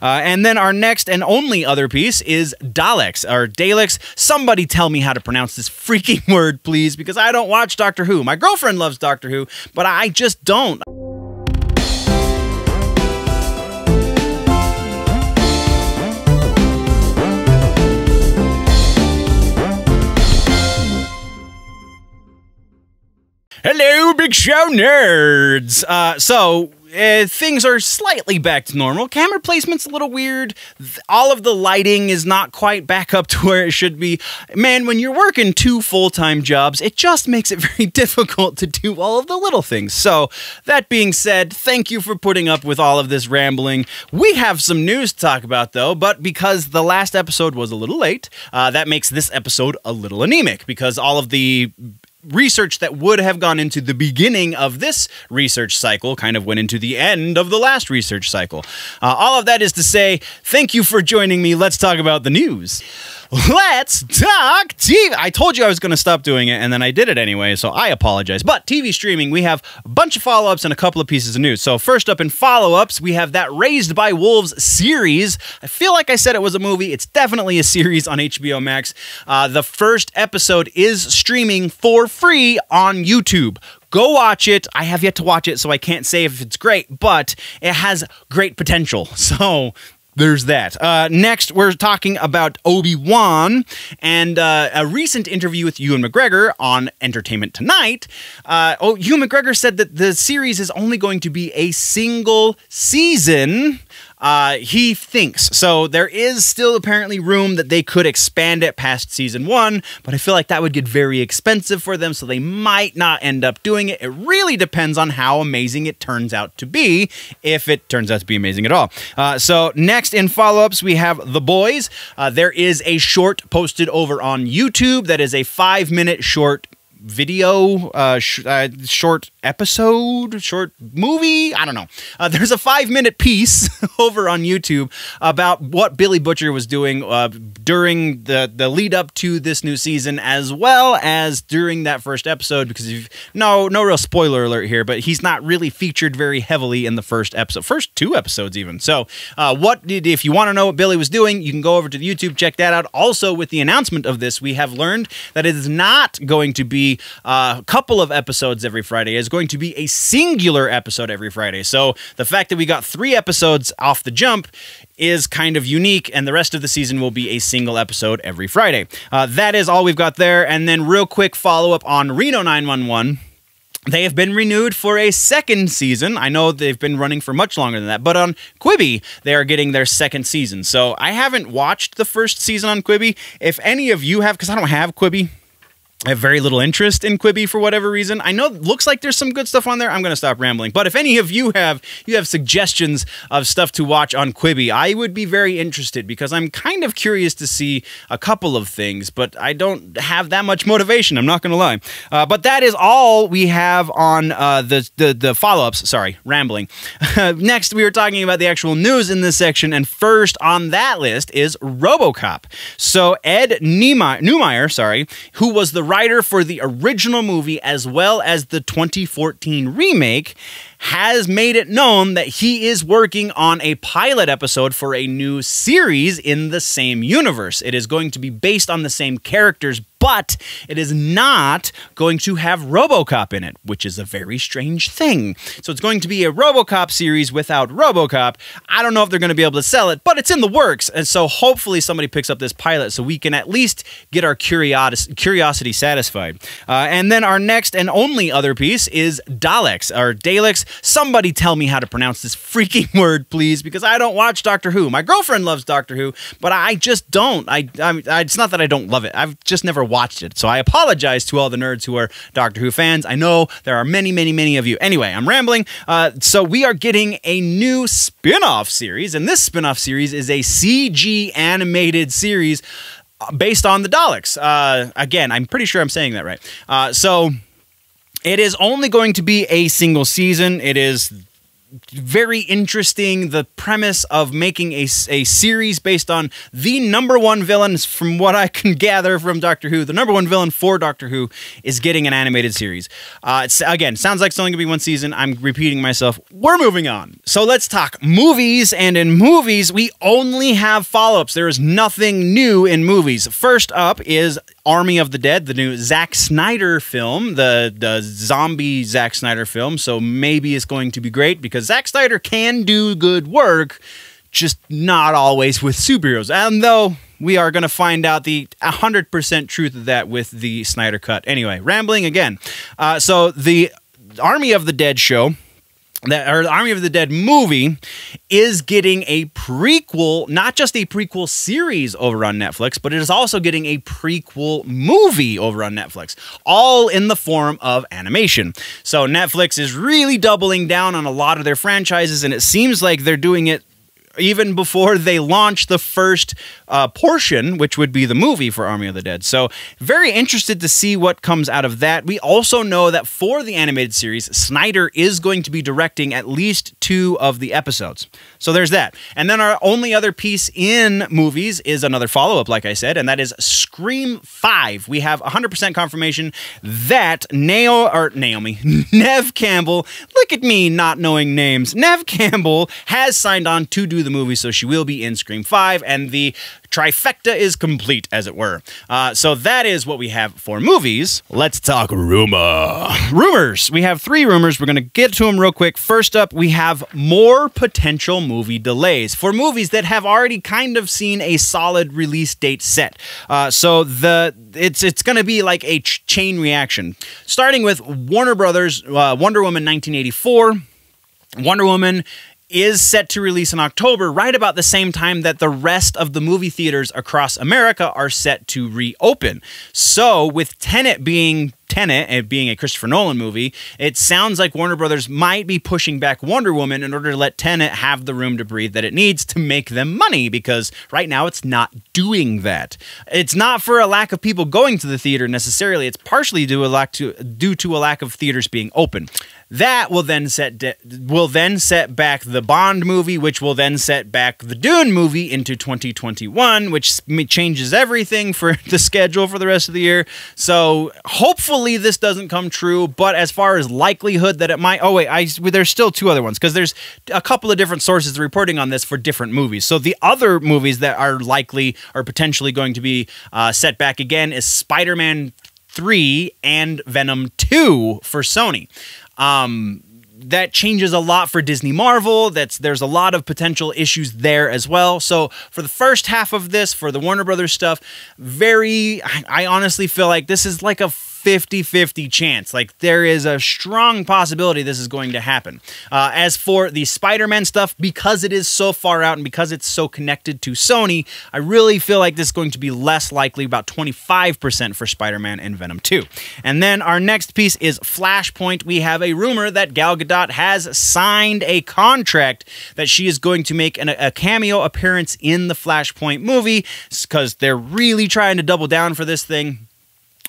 And then our next and only other piece is Daleks, or Daleks. Somebody tell me how to pronounce this freaking word, please, because I don't watch Doctor Who. My girlfriend loves Doctor Who, but I just don't. Hello, Big Show nerds! Things are slightly back to normal. Camera placement's a little weird. All of the lighting is not quite back up to where it should be. Man, when you're working 2 full-time jobs, it just makes it very difficult to do all of the little things. So, that being said, thank you for putting up with all of this rambling. We have some news to talk about, though, but because the last episode was a little late, that makes this episode a little anemic, because all of the research that would have gone into the beginning of this research cycle kind of went into the end of the last research cycle. All of that is to say, thank you for joining me. Let's talk about the news. Let's talk TV. I told you I was going to stop doing it, and then I did it anyway, so I apologize. But TV streaming, we have a bunch of follow-ups and a couple of pieces of news. So first up in follow-ups, we have that Raised by Wolves series. I feel like I said it was a movie. It's definitely a series on HBO Max. The first episode is streaming for free on YouTube. Go watch it. I have yet to watch it, so I can't say if it's great, but it has great potential. So there's that. Next, we're talking about Obi-Wan and a recent interview with Ewan McGregor on Entertainment Tonight. Ewan McGregor said that the series is only going to be a single season. He thinks. So there is still apparently room that they could expand it past season 1, but I feel like that would get very expensive for them, so they might not end up doing it. It really depends on how amazing it turns out to be, if it turns out to be amazing at all. So next in follow-ups, we have The Boys. There is a short posted over on YouTube that is a 5-minute short video, short episode, short movie, I don't know. There's a 5-minute piece over on YouTube about what Billy Butcher was doing during the lead up to this new season, as well as during that first episode, because no real spoiler alert here, but he's not really featured very heavily in the first episode, first 2 episodes even. So if you want to know what Billy was doing, you can go over to the YouTube, check that out. Also, with the announcement of this, we have learned that it is not going to be a couple of episodes every Friday. It's going to be a singular episode every Friday. So the fact that we got 3 episodes off the jump is kind of unique, and the rest of the season will be a single episode every Friday. That is all we've got there. And then real quick follow-up on Reno 911. They have been renewed for a 2nd season. I know they've been running for much longer than that, but on Quibi, they are getting their 2nd season. So I haven't watched the first season on Quibi. If any of you have, because I don't have Quibi, I have very little interest in Quibi for whatever reason. I know it looks like there's some good stuff on there. I'm going to stop rambling. But if any of you have suggestions of stuff to watch on Quibi, I would be very interested, because I'm kind of curious to see a couple of things, but I don't have that much motivation. I'm not going to lie. But that is all we have on the follow-ups. Sorry, rambling. Next, we were talking about the actual news in this section, and first on that list is Robocop. So Ed Neumeir, who was the writer for the original movie as well as the 2014 remake, has made it known that he is working on a pilot episode for a new series in the same universe. It is going to be based on the same characters, but it is not going to have Robocop in it, which is a very strange thing. So it's going to be a Robocop series without Robocop. I don't know if they're going to be able to sell it, but it's in the works, and so hopefully somebody picks up this pilot so we can at least get our curiosity satisfied. And then our next and only other piece is Daleks, or Daleks. Somebody tell me how to pronounce this freaking word, please, because I don't watch Doctor Who. My girlfriend loves Doctor Who, but I just don't. It's not that I don't love it. I've just never watched it. So I apologize to all the nerds who are Doctor Who fans. I know there are many, many, many of you. Anyway, I'm rambling. So we are getting a new spin-off series, and this spin-off series is a CG animated series based on the Daleks. Again, I'm pretty sure I'm saying that right. So it is only going to be a single season. It is very interesting. The premise of making a series based on the #1 villain, from what I can gather from Doctor Who, the #1 villain for Doctor Who is getting an animated series. Again, sounds like it's only going to be 1 season. I'm repeating myself. We're moving on. So let's talk movies. And in movies, we only have follow-ups. There is nothing new in movies. First up is Army of the Dead, the new Zack Snyder film, the zombie Zack Snyder film. So maybe it's going to be great because Zack Snyder can do good work, just not always with superheroes. And though we are going to find out the 100% truth of that with the Snyder Cut. Anyway, rambling again. So the Army of the Dead show, Army of the Dead movie, is getting a prequel, not just a prequel series over on Netflix, but it is also getting a prequel movie over on Netflix, all in the form of animation. So Netflix is really doubling down on a lot of their franchises, and it seems like they're doing it even before they launch the first portion, which would be the movie for Army of the Dead. So very interested to see what comes out of that. We also know that for the animated series, Snyder is going to be directing at least 2 of the episodes. So there's that. And then our only other piece in movies is another follow-up, like I said, and that is Scream 5. We have 100% confirmation that Neve Campbell, look at me not knowing names, Neve Campbell has signed on to do the movie, so she will be in Scream 5, and the trifecta is complete, as it were. So that is what we have for movies. Let's talk rumors. We have 3 rumors. We're going to get to them real quick. First up, we have more potential movie delays for movies that have already kind of seen a solid release date set. So it's going to be like a chain reaction, starting with Warner Brothers, Wonder Woman 1984. Wonder Woman is set to release in October, right about the same time that the rest of the movie theaters across America are set to reopen. So with Tenet being a Christopher Nolan movie, it sounds like Warner Brothers might be pushing back Wonder Woman in order to let Tenet have the room to breathe that it needs to make them money, because right now it's not doing that. It's not for a lack of people going to the theater necessarily. It's partially due to a lack of theaters being open. That will then set back the Bond movie, which will then set back the Dune movie into 2021, which changes everything for the schedule for the rest of the year. So hopefully this doesn't come true, but as far as likelihood that it might, there's still 2 other ones, because there's a couple of different sources reporting on this for different movies. So the other movies that are likely or potentially going to be set back again is Spider-Man 3 and Venom 2 for Sony. That changes a lot for Disney Marvel. There's a lot of potential issues there as well. So for the first half of this, for the Warner Brothers stuff, I honestly feel like this is like a 50-50 chance. Like, there is a strong possibility this is going to happen. As for the Spider-Man stuff, because it is so far out and because it's so connected to Sony, I really feel like this is going to be less likely, about 25% for Spider-Man and Venom 2. And then our next piece is Flashpoint. We have a rumor that Gal Gadot has signed a contract that she is going to make a cameo appearance in the Flashpoint movie, because they're really trying to double down for this thing.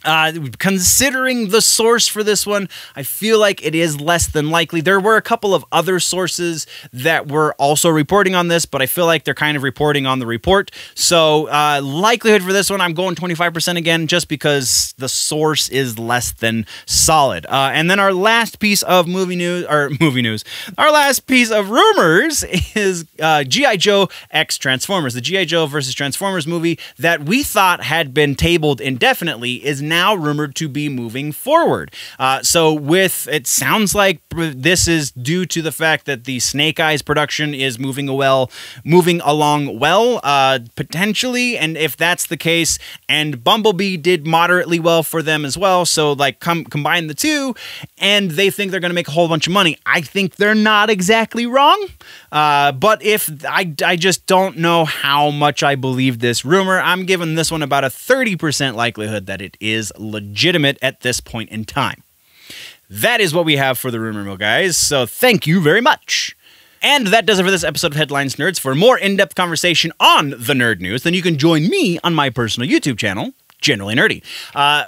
Considering the source for this one, I feel like it is less than likely. There were a couple of other sources that were also reporting on this, but I feel like they're kind of reporting on the report. So likelihood for this one, I'm going 25% again, just because the source is less than solid. And then our last piece of movie news, our last piece of rumors is G.I. Joe x Transformers. The G.I. Joe versus Transformers movie that we thought had been tabled indefinitely is now rumored to be moving forward. It sounds like this is due to the fact that the Snake Eyes production is moving along well, potentially, and if that's the case, and Bumblebee did moderately well for them as well, so like combine the two, and they think they're going to make a whole bunch of money. I think they're not exactly wrong, but if I just don't know how much I believe this rumor. I'm giving this one about a 30% likelihood that it is legitimate at this point in time. That is what we have for the rumor mill, guys, so thank you very much. And that does it for this episode of Headlines Nerds. For more in-depth conversation on the nerd news, then you can join me on my personal YouTube channel, Generally Nerdy.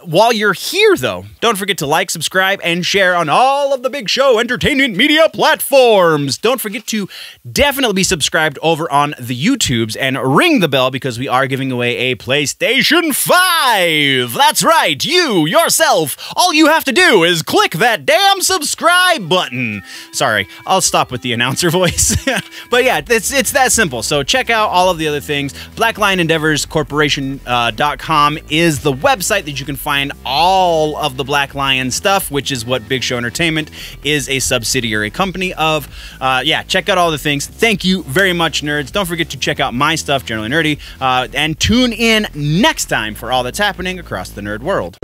While you're here, though, don't forget to like, subscribe, and share on all of the Big Show entertainment media platforms. Don't forget to definitely be subscribed over on the YouTubes and ring the bell because we are giving away a PlayStation 5. That's right, you, yourself. All you have to do is click that damn subscribe button. Sorry, I'll stop with the announcer voice. But yeah, it's that simple. So check out all of the other things. Black Lion Endeavors Corporation.com is the website that you can find all of the Black Lion stuff, which is what Big Show Entertainment is a subsidiary company of. Yeah, check out all the things. Thank you very much, nerds. Don't forget to check out my stuff, Generally Nerdy, and tune in next time for all that's happening across the nerd world.